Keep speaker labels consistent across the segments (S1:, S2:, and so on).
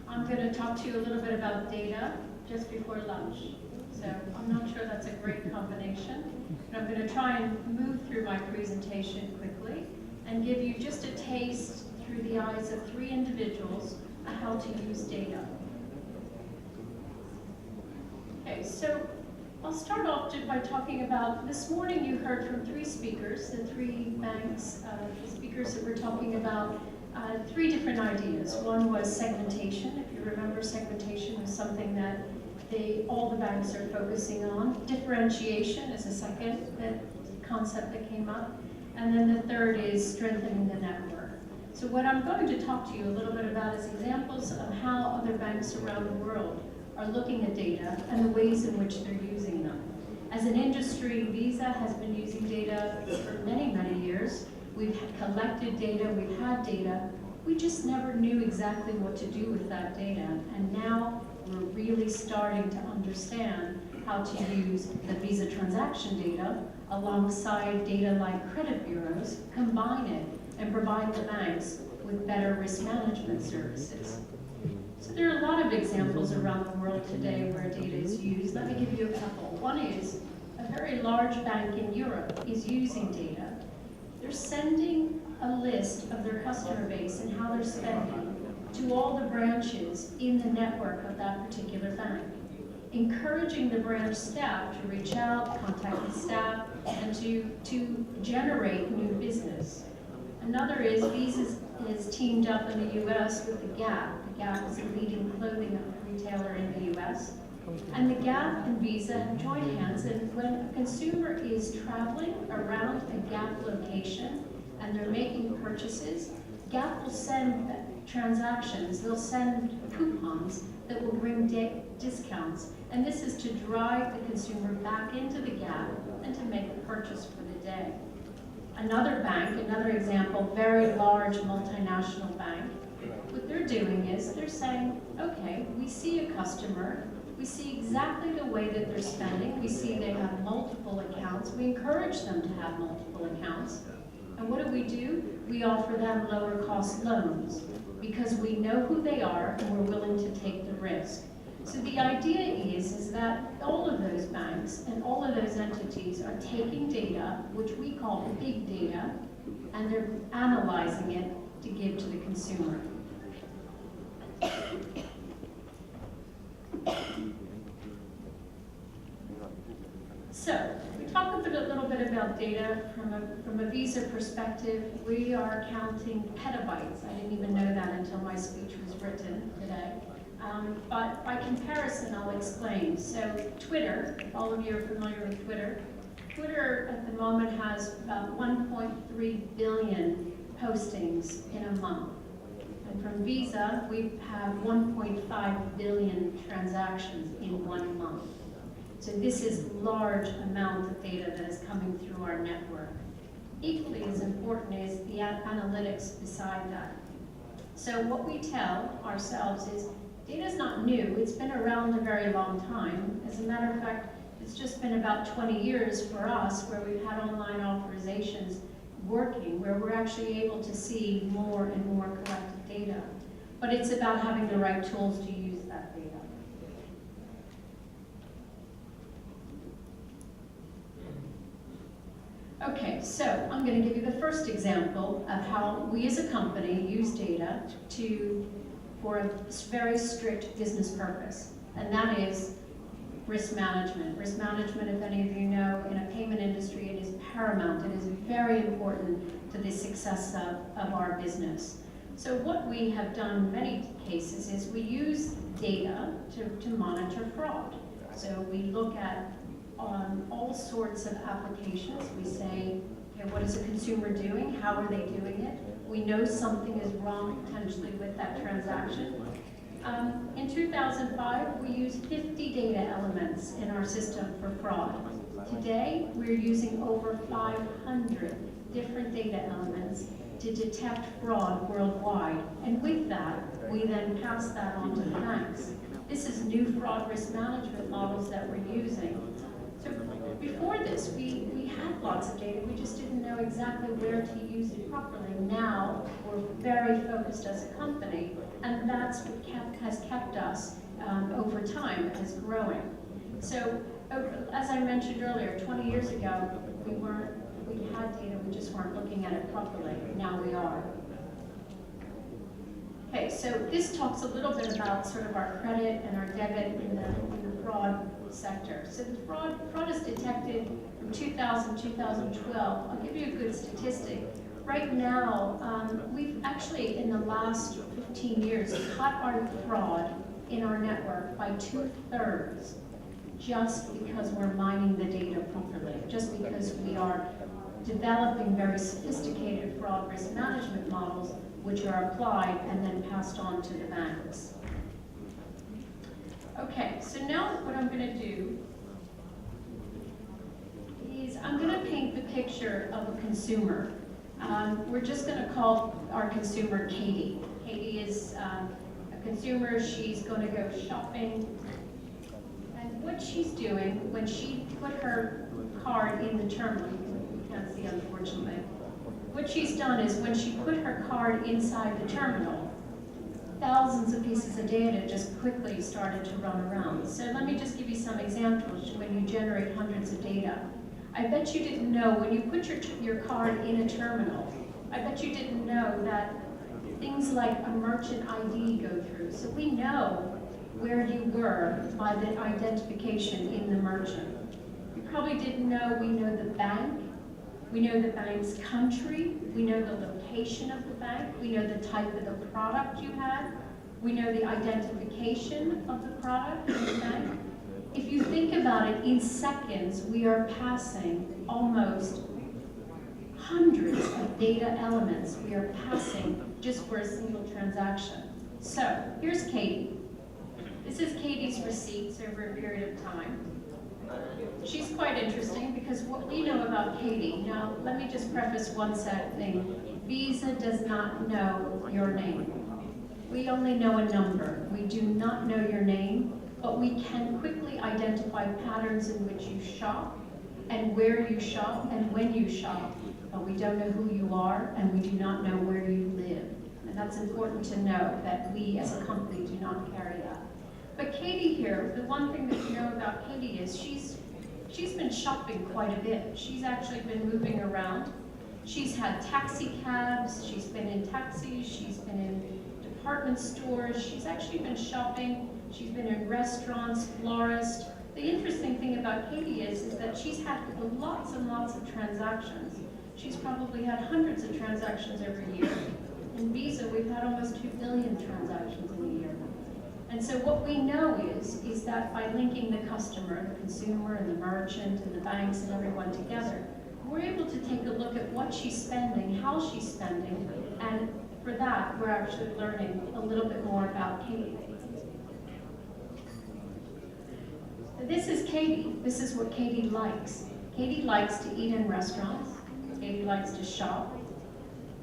S1: I'm going to talk to you a little bit about data just before lunch. So I'm not sure that's a great combination, but I'm going to try and move through my presentation quickly and give you just a taste through the eyes of 3 individuals of how to use data. Okay, so I'll start off by talking about, this morning you heard from 3 speakers, the 3 banks, the speakers that were talking about 3 different ideas. One was segmentation. If you remember, segmentation was something that all the banks are focusing on. Differentiation is a second concept that came up. And then the third is strengthening the network. So what I'm going to talk to you a little bit about is examples of how other banks around the world are looking at data and the ways in which they're using them. As an industry, Visa has been using data for many, many years. We've collected data, we've had data. We just never knew exactly what to do with that data. And now we're really starting to understand how to use the Visa transaction data alongside data like credit bureaus, combine it, and provide the banks with better risk management services. So there are a lot of examples around the world today where data is used. Let me give you a couple. One is a very large bank in Europe is using data. They're sending a list of their customer base and how they're spending to all the branches in the network of that particular bank, encouraging the branch staff to reach out, contact the staff, and to generate new business. Another is Visa is teamed up in the US with the Gap. The Gap is a leading clothing retailer in the US. And the Gap and Visa have joined hands, and when a consumer is traveling around a Gap location and they're making purchases, Gap will send transactions, they'll send coupons that will bring discounts, and this is to drive the consumer back into the Gap and to make a purchase for the day. Another bank, another example, very large multinational bank, what they're doing is they're saying, okay, we see a customer, we see exactly the way that they're spending, we see they have multiple accounts, we encourage them to have multiple accounts, and what do? We offer them lower cost loans because we know who they are and we're willing to take the risk. So the idea is that all of those banks and all of those entities are taking data, which we call big data, and they're analyzing it to give to the consumer. So, we talk a little bit about data from a Visa perspective. We are counting petabytes. I didn't even know that until my speech was written today. But by comparison, I'll explain. So Twitter, if all of you are familiar with Twitter, Twitter at the moment has about 1.3 billion postings in a month. And from Visa, we have 1.5 billion transactions in 1 month. So this is large amount of data that is coming through our network. Equally as important is the analytics beside that. So what we tell ourselves is data is not new. It's been around a very long time. As a matter of fact, it's just been about 20 years for us where we've had online authorizations working, where we're actually able to see more and more collected data. But it's about having the right tools to use that data. Okay, so I'm going to give you the first example of how we as a company use data for a very strict business purpose, and that is risk management. Risk management, if any of you know, in a payment industry, it is paramount. It is very important to the success of our business. So what we have done in many cases is we use data to monitor fraud. So we look at all sorts of applications. We say, okay, what is a consumer doing? How are they doing it? We know something is wrong potentially with that transaction. In 2005, we used 50 data elements in our system for fraud. Today, we're using over 500 different data elements to detect fraud worldwide. And with that, we then pass that on to the banks. This is new fraud risk management models that we're using. So before this, we had lots of data, we just didn't know exactly where to use it properly. Now, we're very focused as a company, and that's what has kept us over time as growing. So, as I mentioned earlier, 20 years ago, we had data, we just weren't looking at it properly. Now we are. Okay, so this talks a little bit about sort of our credit and our debit in the fraud sector. So the fraud is detected from 2000 to 2012. I'll give you a good statistic. Right now, we've actually, in the last 15 years, cut our fraud in our network by 2/3, just because we're mining the data properly, just because we are developing very sophisticated fraud risk management models, which are applied and then passed on to the banks. Okay, so now what I'm going to do is I'm going to paint the picture of a consumer. We're just going to call our consumer Katie. Katie is a consumer. She's going to go shopping. And what she's doing when she put her card in the terminal, you can't see unfortunately, what she's done is when she put her card inside the terminal, thousands of pieces of data just quickly started to run around. So let me just give you some examples when you generate hundreds of data. I bet you didn't know when you put your card in a terminal, I bet you didn't know that things like a merchant ID go through. So we know where you were by the identification in the merchant. You probably didn't know we know the bank. We know the bank's country, we know the location of the bank, we know the type of the product you had, we know the identification of the product in the bank. If you think about it, in seconds, we are passing almost hundreds of data elements we are passing just for a single transaction. So, here's Katie. This is Katie's receipts over a period of time. She's quite interesting because what we know about Katie, now let me just preface one sad thing. Visa does not know your name. We only know a number. We do not know your name, but we can quickly identify patterns in which you shop and where you shop and when you shop, but we don't know who you are and we do not know where you live. And that's important to know that we as a company do not carry that. But Katie here, the one thing that you know about Katie is she's been shopping quite a bit. She's actually been moving around. She's had taxi cabs, she's been in taxis, she's been in department stores, she's actually been shopping, she's been in restaurants, florists. The interesting thing about Katie is that she's had lots and lots of transactions. She's probably had hundreds of transactions every year. In Visa, we've had almost 2 billion transactions in a year. And so what we know is that by linking the customer, the consumer, and the merchant, and the banks, and everyone together, we're able to take a look at what she's spending, how she's spending, and for that, we're actually learning a little bit more about Katie. This is Katie. This is what Katie likes. Katie likes to eat in restaurants. Katie likes to shop.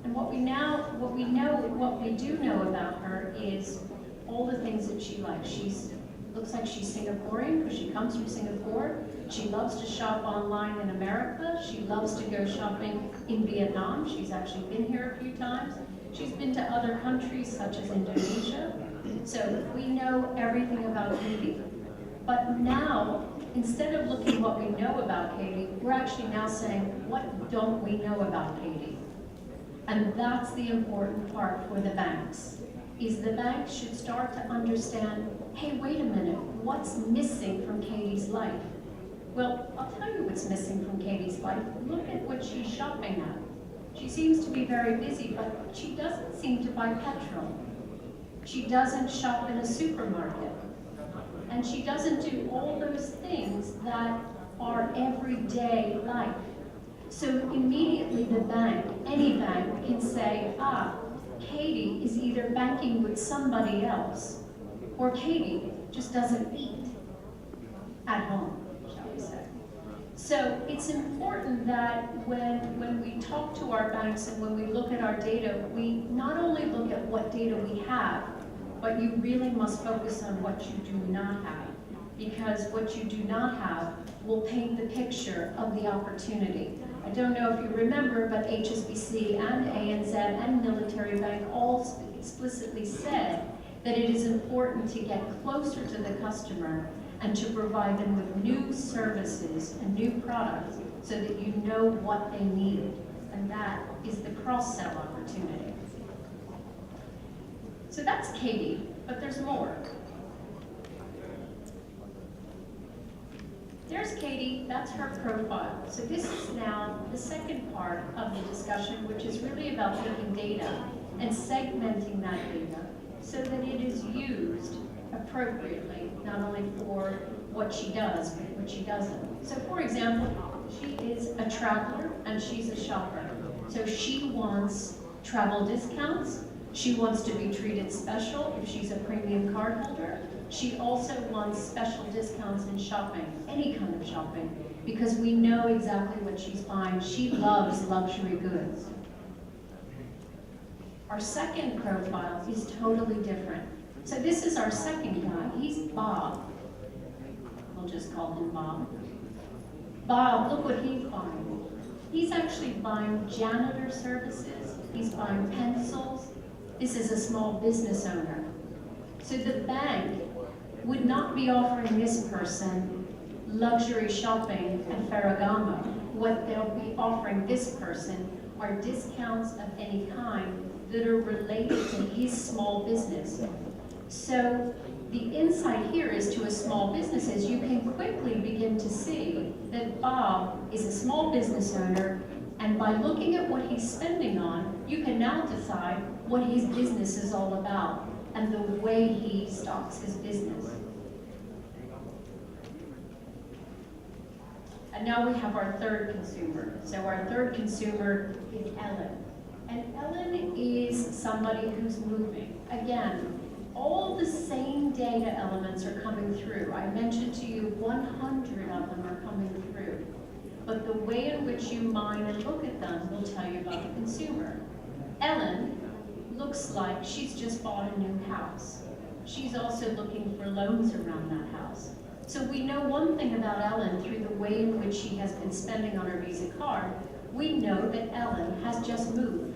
S1: And what we do know about her is all the things that she likes. Looks like she's Singaporean because she comes from Singapore. She loves to shop online in America. She loves to go shopping in Vietnam. She's actually been here a few times. She's been to other countries such as Indonesia. So we know everything about Katie. But now, instead of looking what we know about Katie, we're actually now saying, what don't we know about Katie? And that's the important part for the banks. Is the bank should start to understand, hey, wait a minute, what's missing from Katie's life? Well, I'll tell you what's missing from Katie's life. Look at what she's shopping at. She seems to be very busy, but she doesn't seem to buy petrol. She doesn't shop in a supermarket. And she doesn't do all those things that are everyday life. So immediately the bank any bank can say, Katie is either banking with somebody else, or Katie just doesn't eat at home, shall we say. So it's important that when we talk to our banks and when we look at our data, we not only look at what data we have, but you really must focus on what you do not have, because what you do not have will paint the picture of the opportunity. I don't know if you remember, but HSBC and ANZ and Military Bank all explicitly said that it is important to get closer to the customer and to provide them with new services and new products so that you know what they need. And that is the cross-sell opportunity. So that's Katie, but there's more. There's Katie, that's her profile. So this is now the second part of the discussion, which is really about taking data and segmenting that data so that it is used appropriately, not only for what she does, but what she doesn't. So for example, she is a traveler and she's a shopper. So she wants travel discounts. She wants to be treated special if she's a premium card holder. She also wants special discounts in shopping, any kind of shopping, because we know exactly what she's buying. She loves luxury goods. Our second profile is totally different. So this is our second guy. He's Bob. We'll just call him Bob. Bob, look what he's buying. He's actually buying janitor services. He's buying pencils. This is a small business owner. So the bank would not be offering this person luxury shopping at Ferragamo. What they'll be offering this person are discounts of any kind that are related to his small business. So the insight here is to a small business is you can quickly begin to see that Bob is a small business owner, and by looking at what he's spending on, you can now decide what his business is all about and the way he stocks his business. And now we have our third consumer. So our third consumer is Ellen. And Ellen is somebody who's moving. Again, all the same data elements are coming through. I mentioned to you 100 of them are coming through. But the way in which you mine and look at them will tell you about the consumer. Ellen looks like she's just bought a new house. She's also looking for loans around that house. So we know one thing about Ellen through the way in which she has been spending on her Visa card. We know that Ellen has just moved,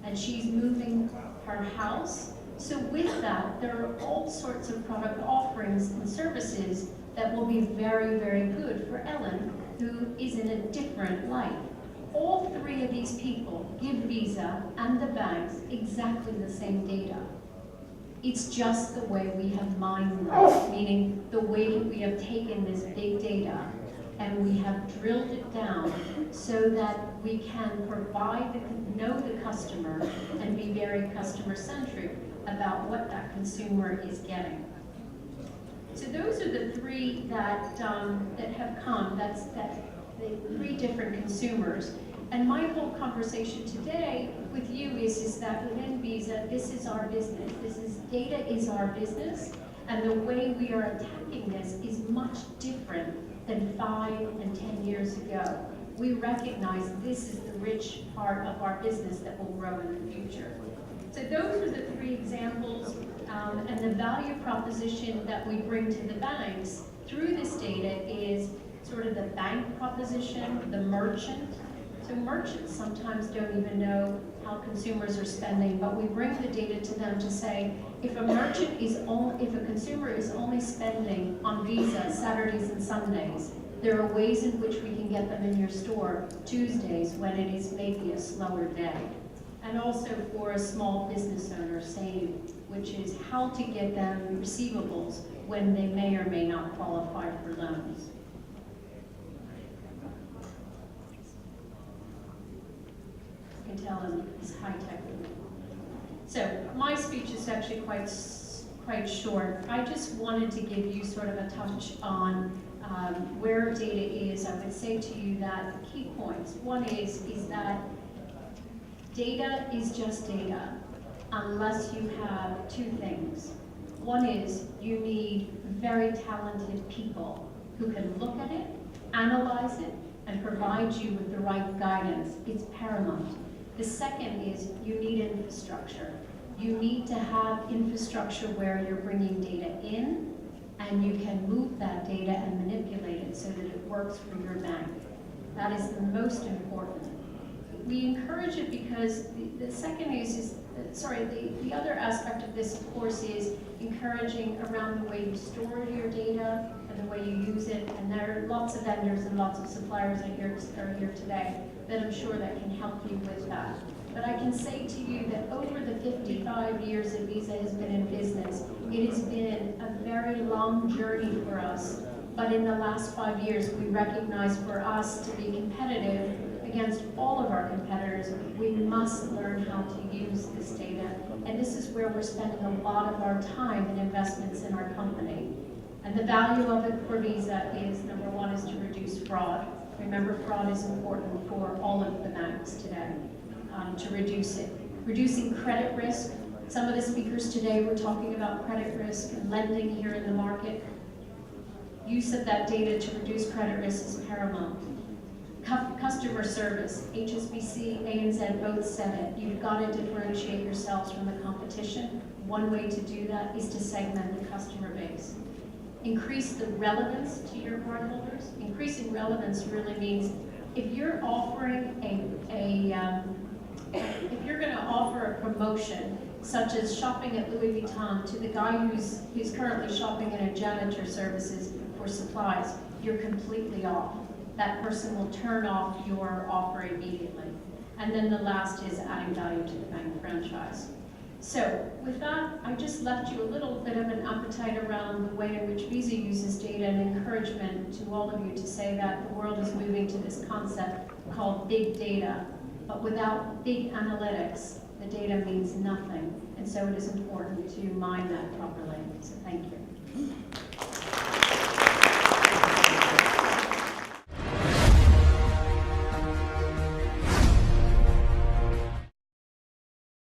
S1: and she's moving her house. So with that, there are all sorts of product offerings and services that will be very, very good for Ellen, who is in a different life. All three of these people give Visa and the banks exactly the same data. It's just the way we have mined them, meaning the way we have taken this big data and we have drilled it down so that we can know the customer and be very customer-centric about what that consumer is getting. So those are the three that have come. That's the three different consumers. And my whole conversation today with you is that within Visa, this is our business. Data is our business, and the way we are attacking this is much different than 5 and 10 years ago. We recognize this is the rich part of our business that will grow in the future. So those are the three examples, and the value proposition that we bring to the banks through this data is sort of the bank proposition, the merchant. So merchants sometimes don't even know how consumers are spending, but we bring the data to them to say, if a consumer is only spending on Visa Saturdays and Sundays, there are ways in which we can get them in your store Tuesdays when it is maybe a slower day. And also for a small business owner, same, which is how to get them receivables when they may or may not qualify for loans. You can tell him it's high-tech. So my speech is actually quite short. I just wanted to give you sort of a touch on where data is. I would say to you that the key points. One is that Data is just data unless you have two things. One is you need very talented people who can look at it, analyze it, and provide you with the right guidance. It's paramount. The second is you need infrastructure. You need to have infrastructure where you're bringing data in and you can move that data and manipulate it so that it works for your bank. That is the most important. We encourage it because the second is the other aspect of this, of course, is encouraging around the way you store your data and the way you use it. And there are lots of vendors and lots of suppliers that are here today that I'm sure that can help you with that. But I can say to you that over the 55 years that Visa has been in business, it has been a very long journey for us. But in the last 5 years, we recognize for us to be competitive against all of our competitors, we must learn how to use this data. And this is where we're spending a lot of our time and investments in our company. And the value of it for Visa is, number one, is to reduce fraud. Remember, fraud is important for all of the banks today, to reduce it. Reducing credit risk. Some of the speakers today were talking about credit risk and lending here in the market. Use of that data to reduce credit risk is paramount. Customer service, HSBC, ANZ both said it. You've got to differentiate yourselves from the competition. One way to do that is to segment the customer base. Increase the relevance to your cardholders. Increasing relevance really means if you're offering if you're going to offer a promotion such as shopping at Louis Vuitton to the guy who's currently shopping in a janitor services for supplies, you're completely off. That person will turn off your offer immediately. And then the last is adding value to the bank franchise. So with that, I just left you a little bit of an appetite around the way in which Visa uses data and encouragement to all of you to say that the world is moving to this concept called big data. But without big analytics, the data means nothing. And so it is important to mine that properly. So thank you.